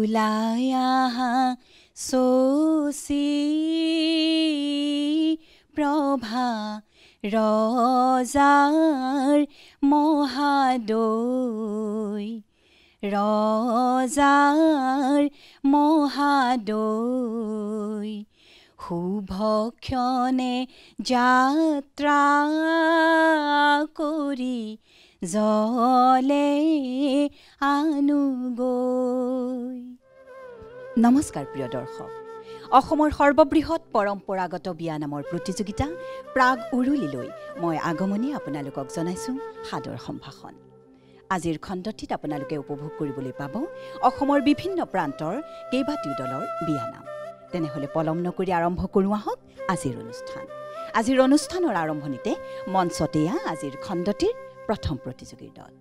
ওলাই আহা চচি প্ৰভা ৰজাৰ মহাদৈ ৰজাৰ মহাদৈ শুভক্ষণে যাত্ৰা কৰি জলে আনুগৈ। নমস্কাৰ প্ৰিয় দৰ্শক, অসমৰ সৰ্ববৃহৎ পৰম্পৰাগত বিয়ানামৰ প্ৰতিযোগিতা প্ৰাগ উৰুলিলৈ মই আগমনী আপোনালোকক জনাইছোঁ সাদৰ সম্ভাষণ। আজিৰ খণ্ডটিত আপোনালোকে উপভোগ কৰিবলৈ পাব অসমৰ বিভিন্ন প্ৰান্তৰ কেইবাটিও দলৰ বিয়ানাম। তেনেহ'লে পলম নকৰি আৰম্ভ কৰোঁ আহক আজিৰ অনুষ্ঠান। আজিৰ অনুষ্ঠানৰ আৰম্ভণিতে মঞ্চতে আজিৰ খণ্ডটিৰ প্ৰথম প্ৰতিযোগীৰ দল।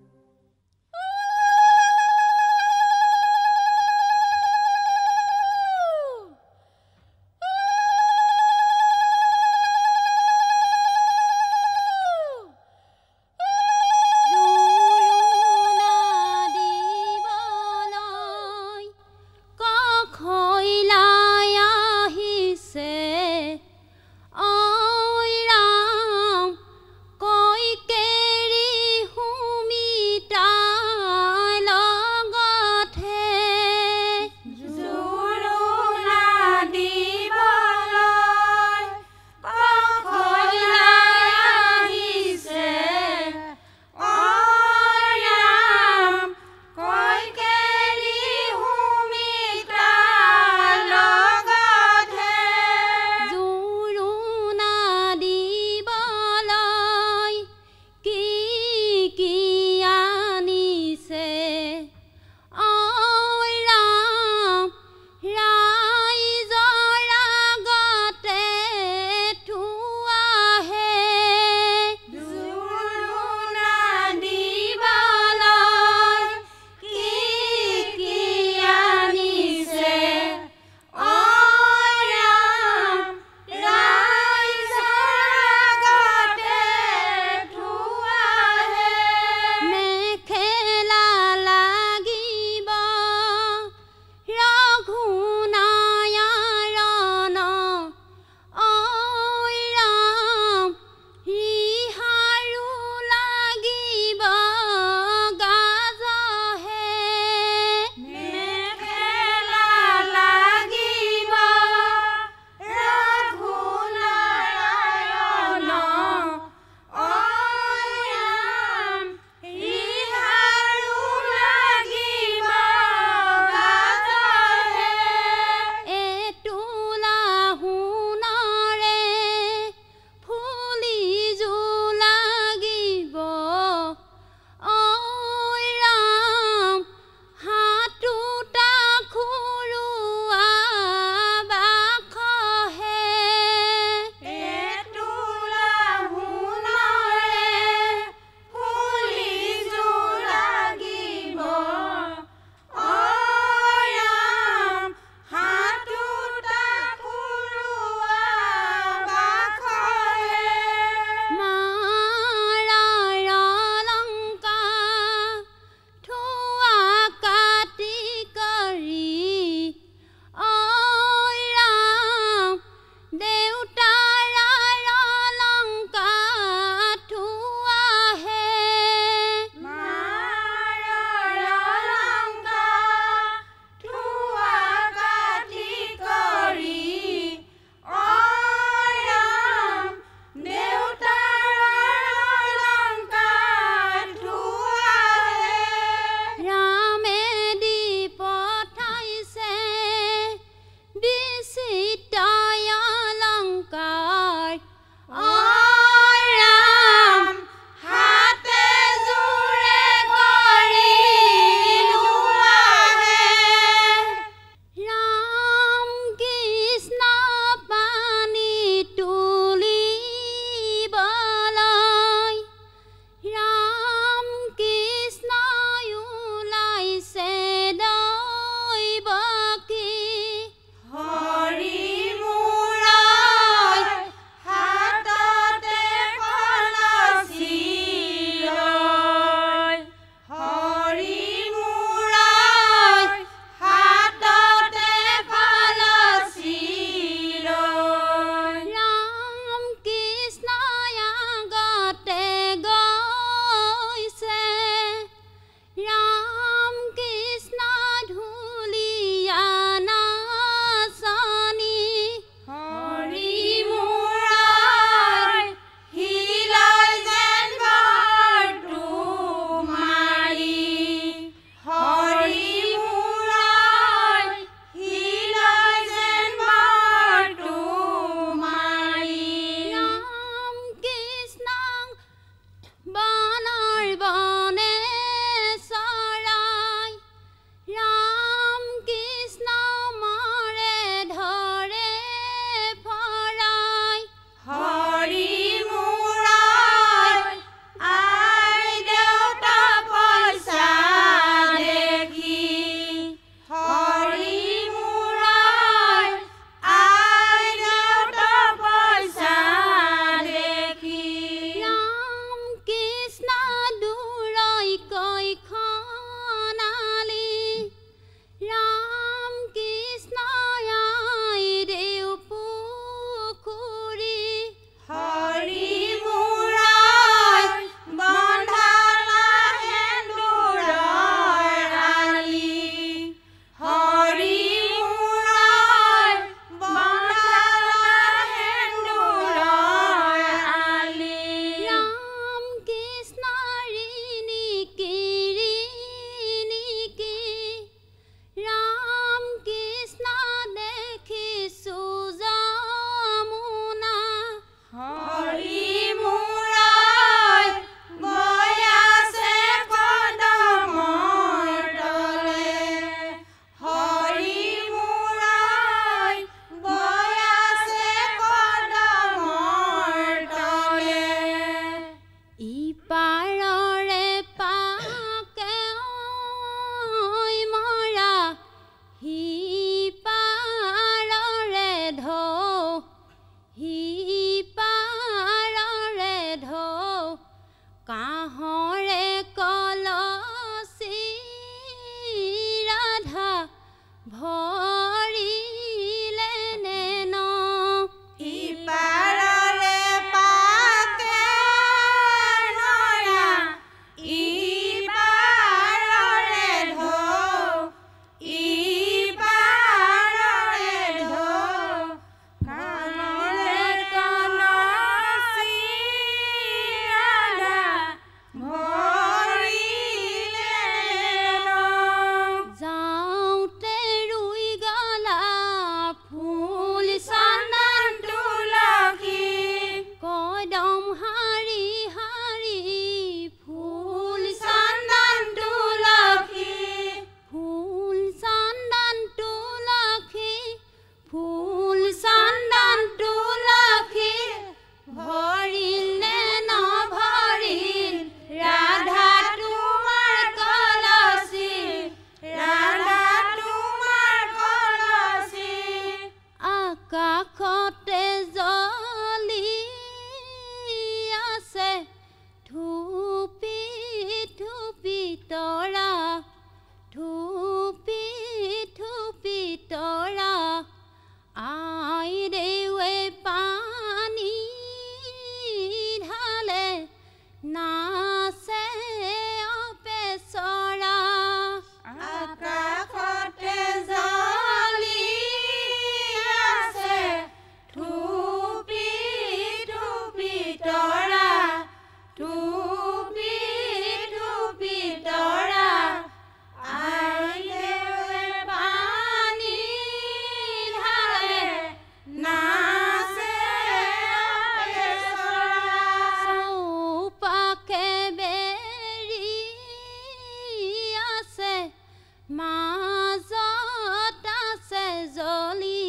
মাজত আছে জলি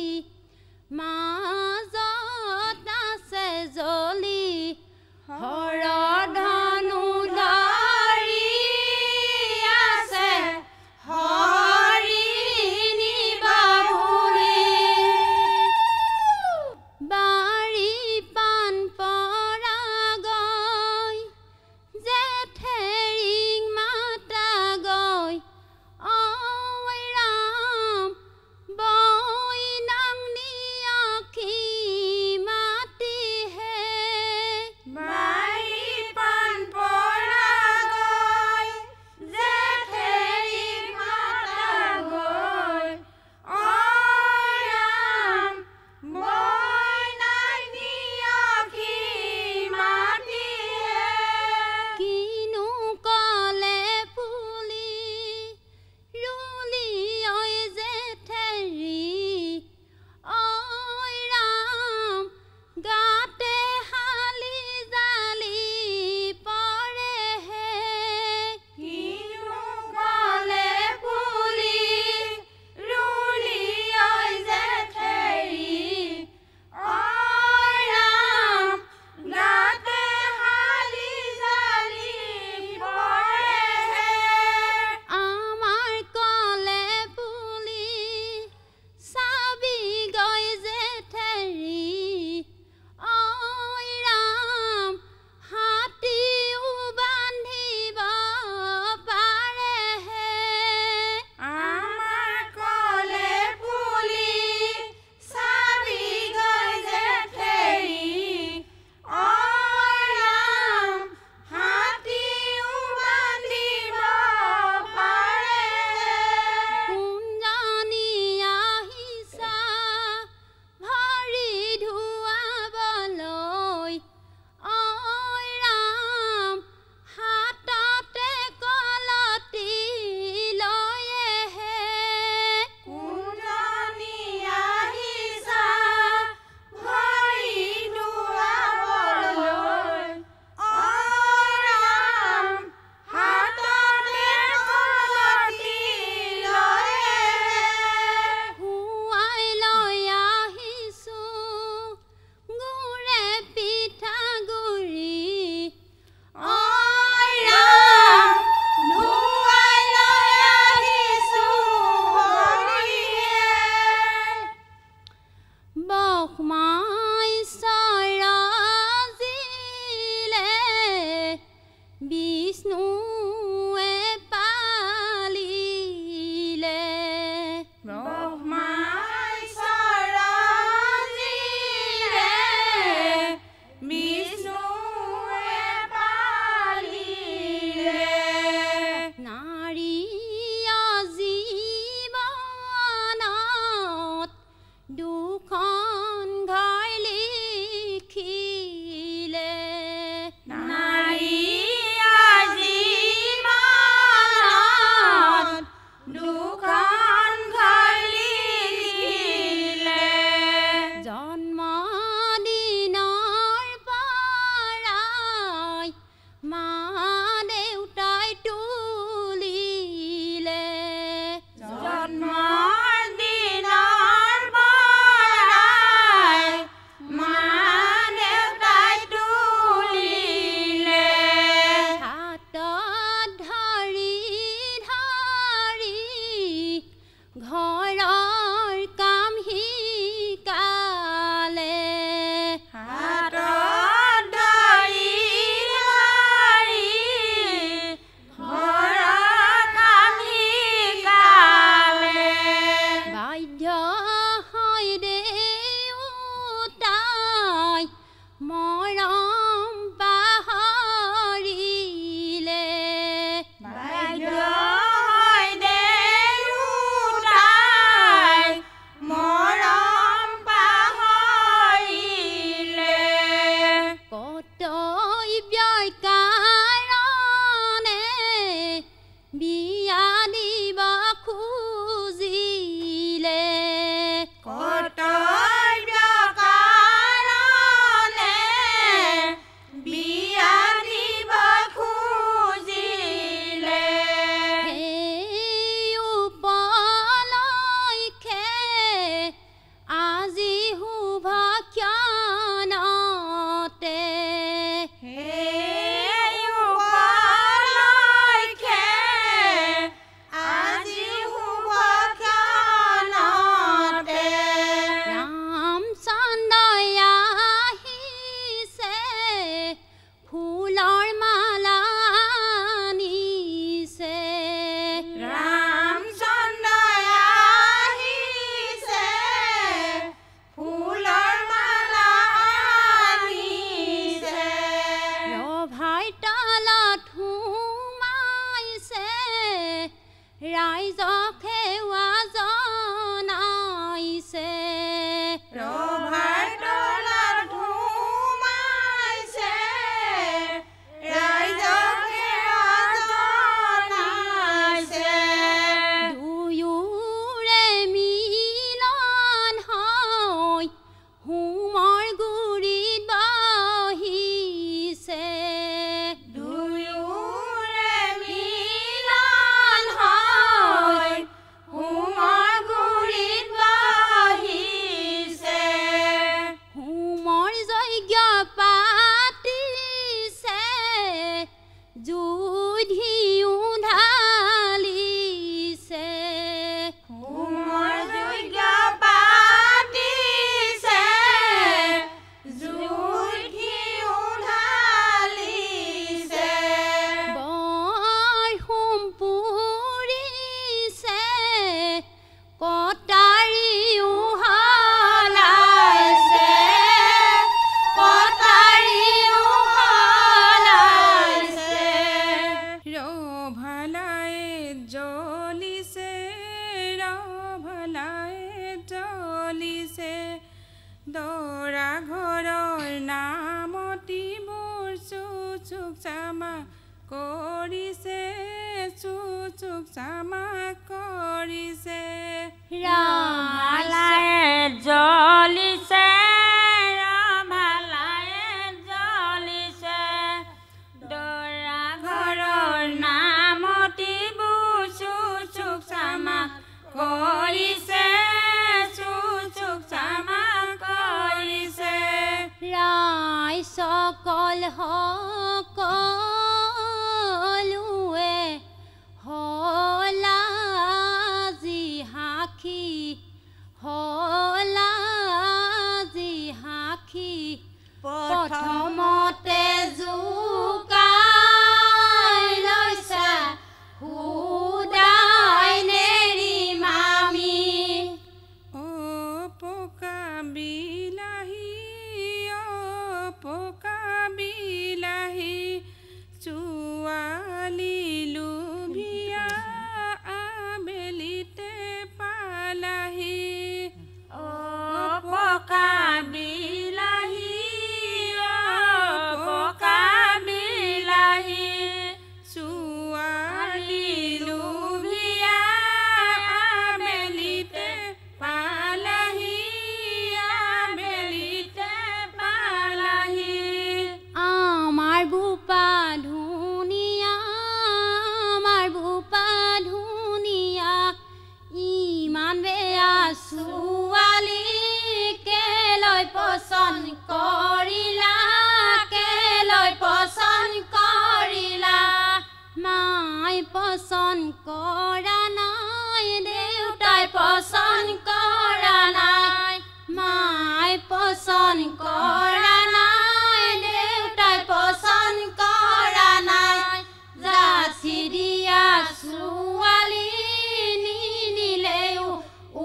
মাজত আছে জলি হৰধনু ধৰি আছে হৰিণী বাহুলি বাৰী পাণ পৰা গৈ জেঠেৰিং মাতা গৈ ভালায়ে জ্বলিছে ভালায়ে জ্বলিছে দৰা ঘৰৰ নামতিবোৰ চুচুক চামা কৰিছে চুচুক চামা কৰিছে ৰভালায়ে জ্বলিছে ৰভালায়ে জ্বলিছে দৰা ঘৰৰ নামতিবোৰ চুচুক চামা কৰিছে চুচুক চামা কৰিছে ৰাই সকল সকলোৱে হলা যি সাক্ষী হলা যি সাক্ষী প্ৰথমতে জোকাই লৈছা সুদাই নেৰিম আমি ও পকা বিলাহী ছোৱালী লোভিয়া আবেলিতে পালাহি ও পকা বিলাহী পকা বিলাহী ছোৱালী লোভিয়া আবেলিতে পালাহি আবেলিতে পালাহি আমাৰ বুপা ধুনীয়া আমাৰ বুপা ধুনীয়া ইমান বেয়া ছোৱালী কেলৈ পচন্দ কৰিলা কেলৈ পচন্দ কৰিলা মাই পচন্দ কৰা নাই দেউতাই পচন্দ কৰা নাই মাই পচন্দ কৰা নাই দেউতাই পচন্দ কৰা নাই যাচি দিয়া ছোৱালী নিনিলেও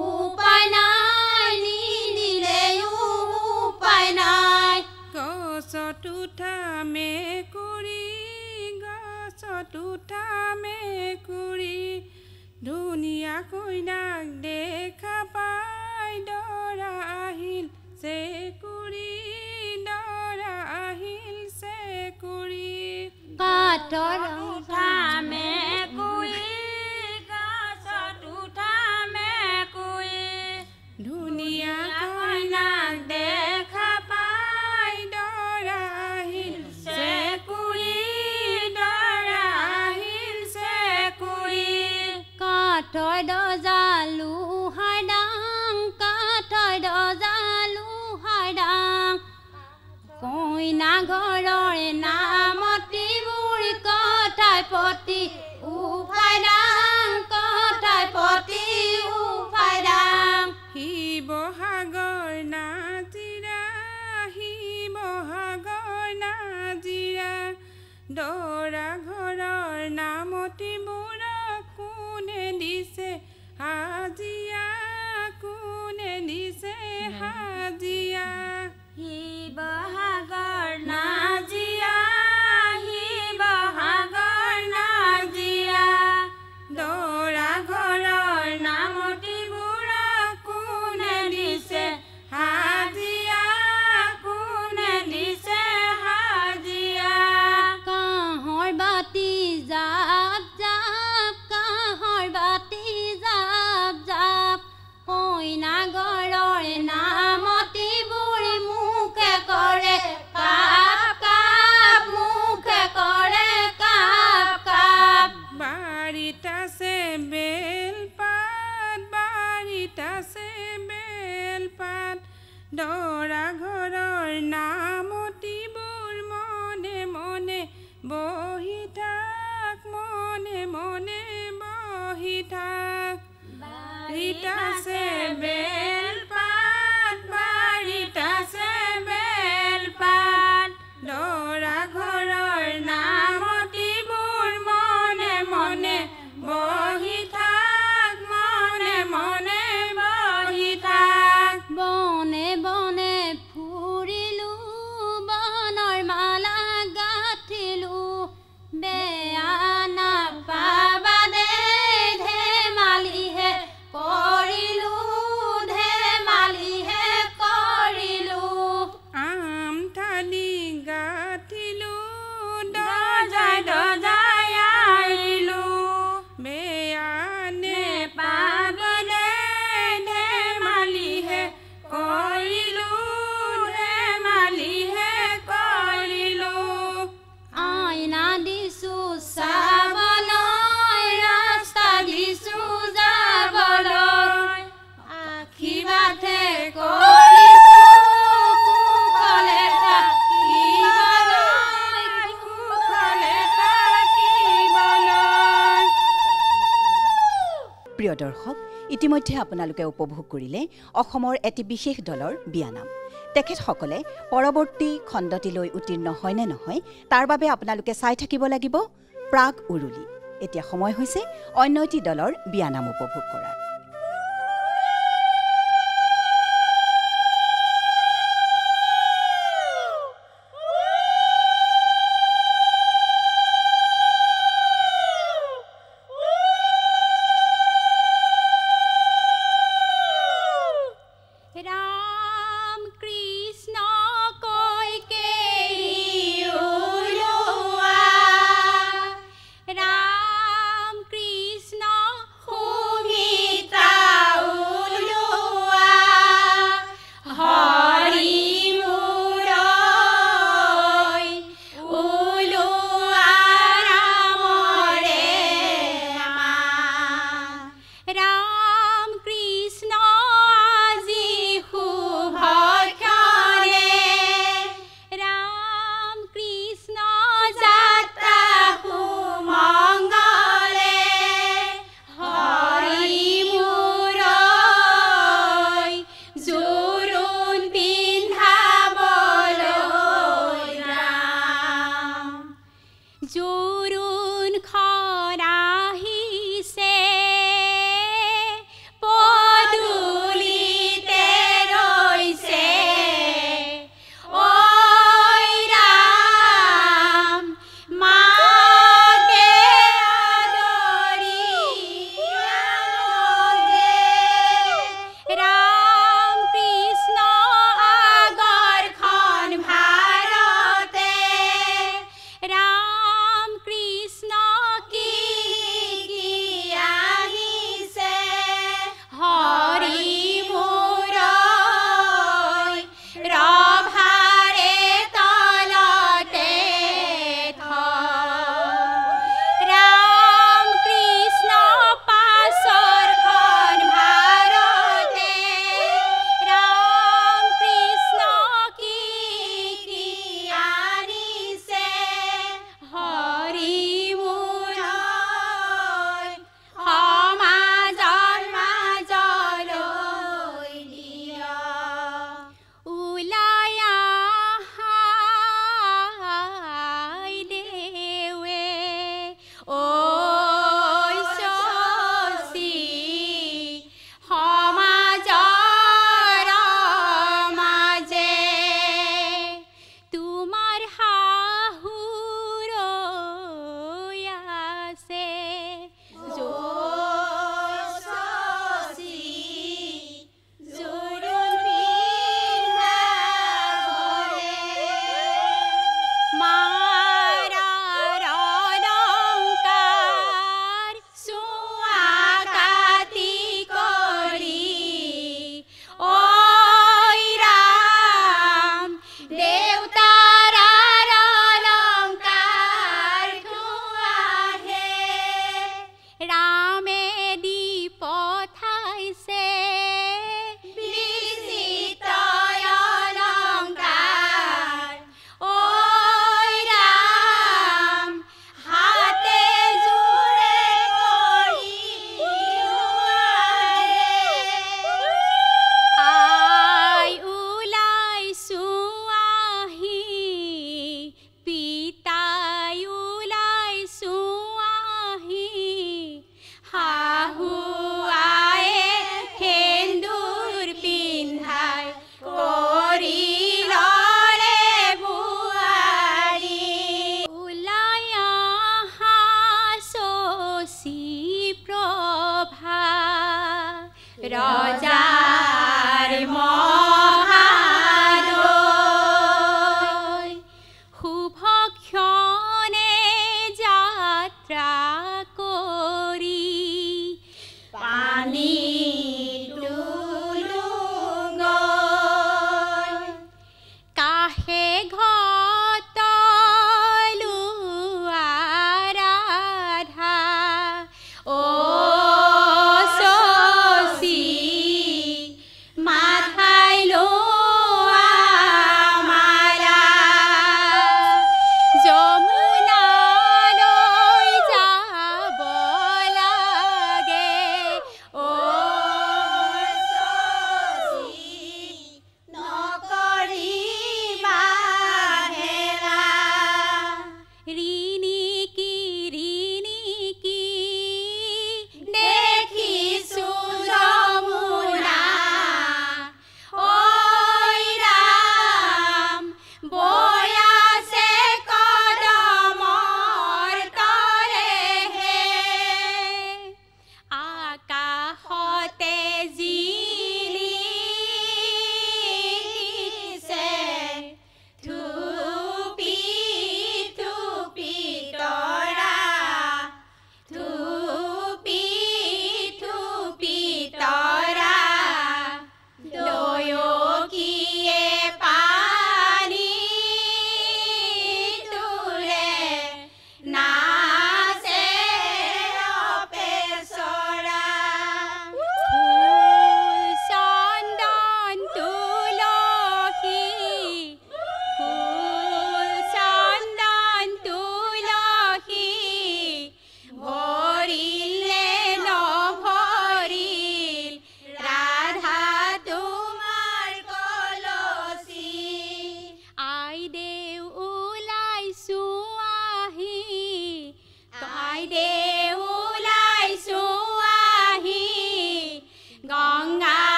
উপায় নাই নিনিলেও উপায় নাই গছত উঠা মেকুৰী ধুনীয়া কইনাক দেখা পাই দৰা আহিল চেকুৰী দৰা আহিল চেকুৰী কাঠৰ উঠা মেকুৰী গছত উঠা মেকুৰী ধুনীয়া কইনাক দেখা পাই দৰা আহিল চেকুৰী দৰা আহিল চেকুৰী কাঠৰ দৰ্জা লোহাৰ ডাং কাঠৰ দৰ্জা লোহাৰ ডাং কইনা ঘৰৰ নামতি বুঢ়ী কথাই পতি উফাই ডাং কথাই পতি উফাই ডাং শিৱসাগৰ নাজিৰা দৰা ঘৰৰ নামতিবোৰ কোনে দিছে হাজিয়া কোনে দিছে হাজিয়া শিৱসাগৰ নাজিয়া শিৱসাগৰ নাজিয়া দৰা ঘৰৰ নামতিবোৰ কোনে দিছে হাজিয়া কোনে দিছে হাজিয়া কাঁহৰ বাতি জাপ জাপ কাঁহৰ বাতি জাপ জাপ কইনা ঘৰৰ নামতি বুঢ়ী মুখে কৰে কাপ কাপ মুখে কৰে কাপ কাপ বাৰীত আছে বেলপাত দৰা ঘৰৰ নামতিবোৰ মনে মনে বহি থাক মনে মনে বহি থাক বাৰীত আছে বেলপাত দৰা ঘৰৰ নামতিবোৰ মনে মনে বহি থাক মনে মনে বহি থাক বনে বনে ফুৰিলো বনৰ মালা গাঁঠিলো প্ৰিয় দৰ্শক, ইতিমধ্যে আপোনালোকে উপভোগ কৰিলে অসমৰ এটি বিশেষ দলৰ বিয়ানাম। তেখেতসকলে পৰৱৰ্তী খণ্ডটিলৈ উত্তীৰ্ণ হয় নে নহয় তাৰ বাবে আপোনালোকে চাই থাকিব লাগিব প্ৰাগ উৰুলি। এতিয়া সময় হৈছে অন্য এটি দলৰ বিয়ানাম উপভোগ কৰাৰ।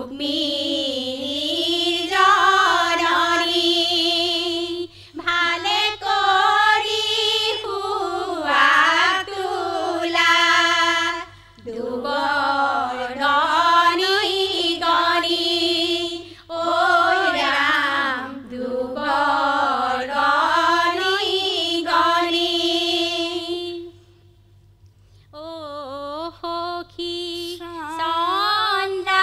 ৰুক্মিণী জননী ভালে কৰি শুৱা তোলা দুবৰণী গণি ঐ ৰাম দুবৰণী গণি অ সখী চন্দা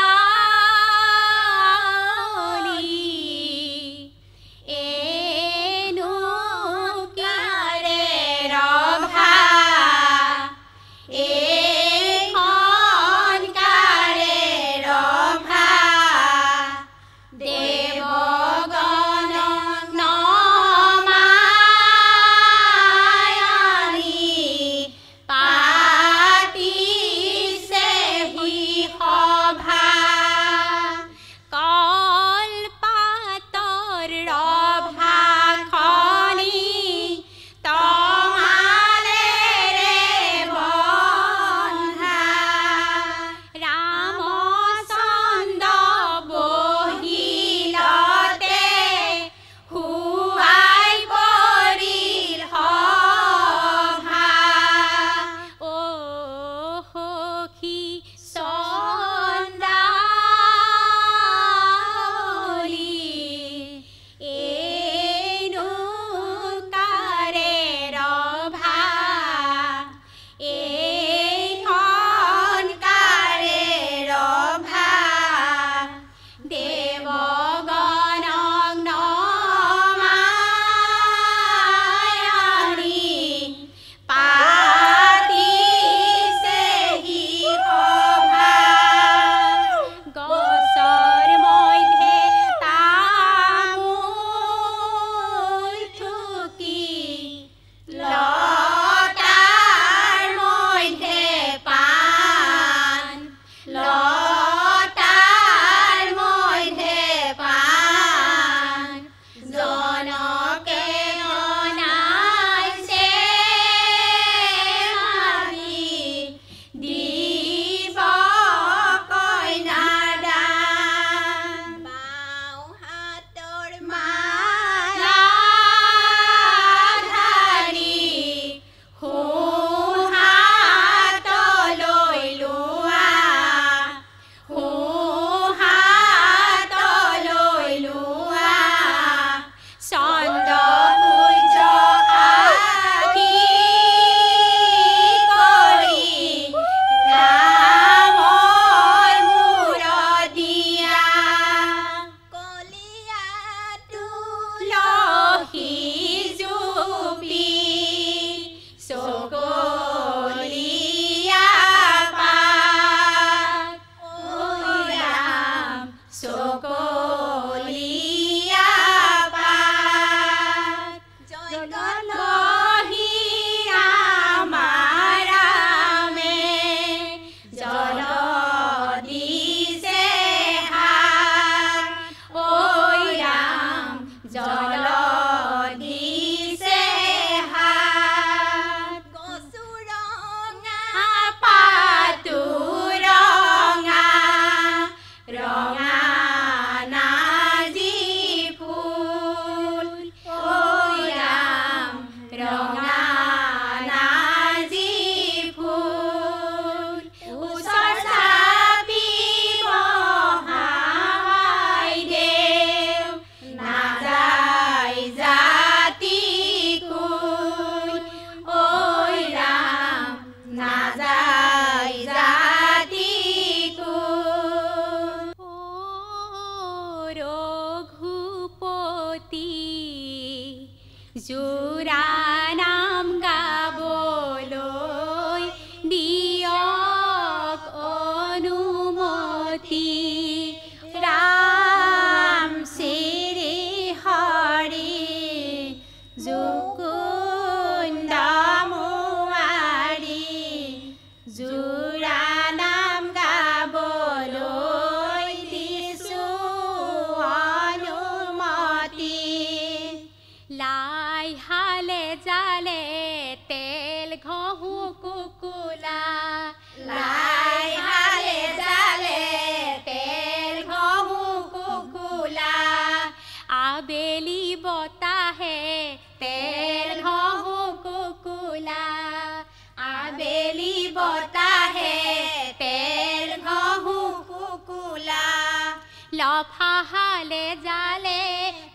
লফাহালে জালে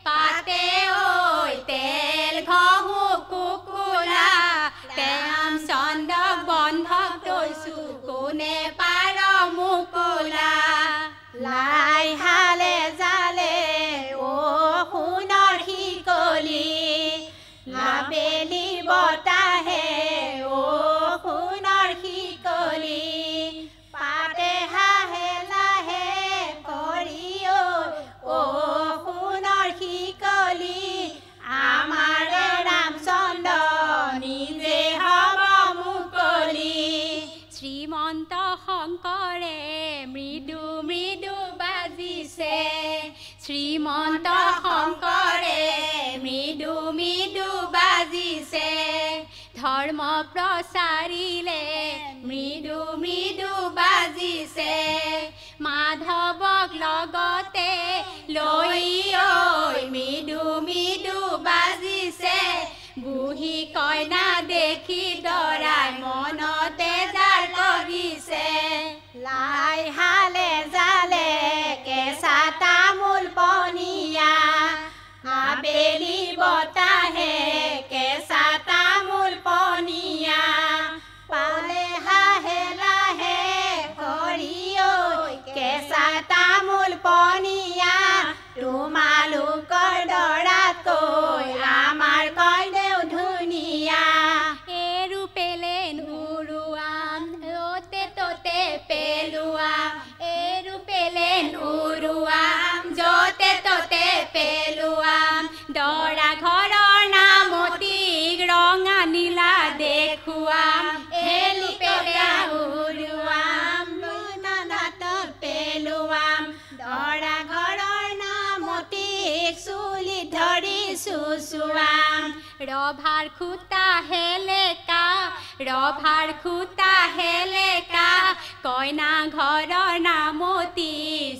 পাতে ঐ তেল ঘহু কুকুৰা তেম চন্দক বন্ধক তৈছো কোনে পাৰ মুকুলা লাই হালে জালে ও সোণৰ শিকলি আবেলি বতাহে ও সোণৰ শিকলি পাতে হাহে লাহে কৰি ও সোণৰ শিকলি আমাৰ ৰামচন্দ্ৰ নিজে হব মুকলি শ্ৰীমন্ত শংকৰে মৃদু মৃদু বাজিছে শ্ৰীমন্ত শংকৰে মৃদু মৃদু বাজিছে ধৰ্ম প্ৰচাৰিলে মৃদু মৃদু বাজিছে মাধৱক লগতে লৈ ঐ মৃদু মৃদু বাজিছে বুঢ়ী কইনা দেখি দৰাই মনতে যাৰ কৰিছে লাই হালে জালে কেঁচা তামোল পনীয়া আবেলি বতাহে কেঁচা তামোল পনীয়া পালে হাহে লাহে কৰি কেঁচা তামোল পনীয়া তোমালোকৰ দৰাতকৈ আমাৰ কইদেউ ধুনীয়া এৰূপেলে নুৰুৱাম অতে ততে পেলোৱাম এৰূপেলে নুৰুৱাম য'তে ত'তে পেলোৱাম দৰা ঘৰৰ নামতিক ৰঙা নীলা দেখুৱাম এলিপেলে উৰুৱাম নানাতত পেলোৱাম দৰা ঘৰৰ নামতিক চুলি ধৰি চুচুৱাম ৰভাৰ খুটা হেলেকা ৰভাৰ খুটা হেলেকা কইনা ঘৰৰ নামতি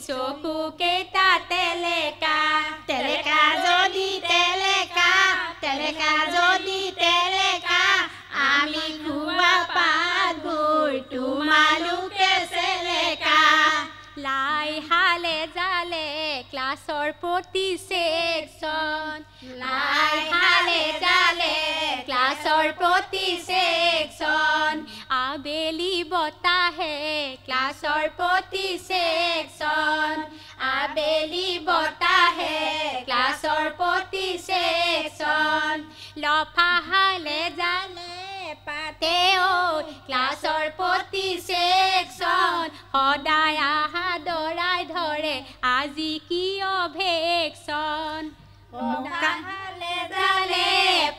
চকু কেইটা তেলেকা তেলেকা যদি তেলেকা তেলেকা যদি তেলেকা আমি খোৱা পাতবোৰ তোমালোকে চেলেকা লাই হালে জালে ক্লাছৰ প্ৰতি ছেকশ্যন লাই হালে জালে ক্লাছৰ প্ৰতি ছেকশ্যন আবেলি বতাহে ক্লাছৰ প্ৰতি ছেকশ্যন আবেলি বতাহে ক্লাছৰ প্ৰতি ছেকশ্যন লফাহালে জালে পাতে ক্লাছৰ প্ৰতি ছেকশ্যন সদায় আহা দৰাই ধৰে আজি কিয় ভেকশ্যন হালে জালে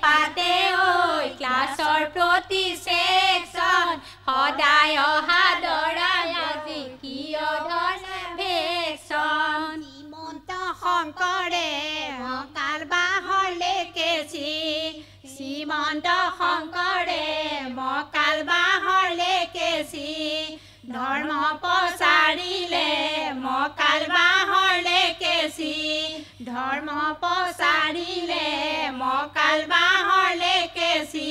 পাতে ক্লাছৰ প্ৰতি ছেকশ্যন সদায় অহা দৰাই আজি কিয় ধৰে ভেকশ্যন শ্ৰীমন্ত শংকৰে মকাল বাহৰ লেকেছি শ্ৰীমন্ত শংকৰে মকাল বাহৰ লেকেছি ধৰ্ম প্ৰচাৰিলে মকাল বাহৰ লেকেছি ধৰ্ম প্ৰচাৰিলে মকাল বাহৰ লেকেছি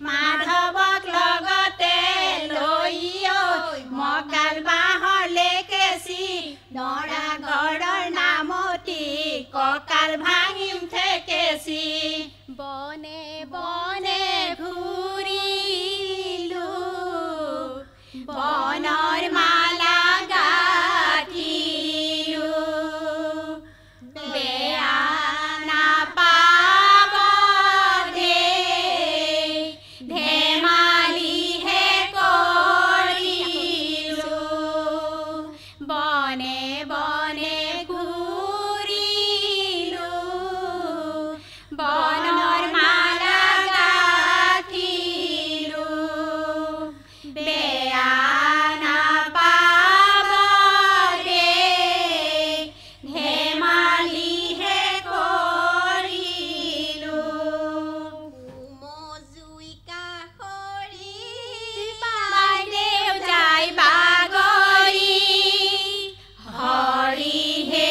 মাধৱক লগতে লৈ মকাল বাহৰ লেকেছি দৰা ঘৰৰ নামতি কঁকাল ভাঙিম ঠেকেছি বনে বনে ঘূৰিলো বনৰ মালা গাঠিলো বেয়া নাপাব ধেমালিহে কৰিলো বনে বনে ঘূৰিলো বনৰ মালা গাঠিলো বেয়া নাপাব ধেমালিহে কৰিলো মজুইকা কৰি বাইদেউ যাই বাগৰি হৰিহে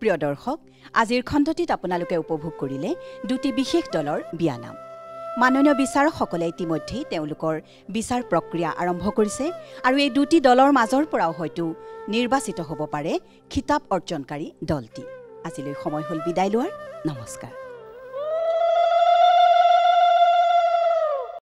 প্ৰিয় দৰ্শক আজিৰ খণ্ডটিত আপোনালোকে উপভোগ কৰিলে দুটি বিশেষ দলৰ বিয়ানাম মাননীয় বিচাৰকসকলে ইতিমধ্যে তেওঁলোকৰ বিচাৰ প্ৰক্ৰিয়া আৰম্ভ কৰিছে আৰু এই দুটি দলৰ মাজৰ পৰাও হয়তো নিৰ্বাচিত হ'ব পাৰে খিতাপ অৰ্জনকাৰী দলটি আজিলৈ সময় হ'ল বিদায় লোৱাৰ নমস্কাৰ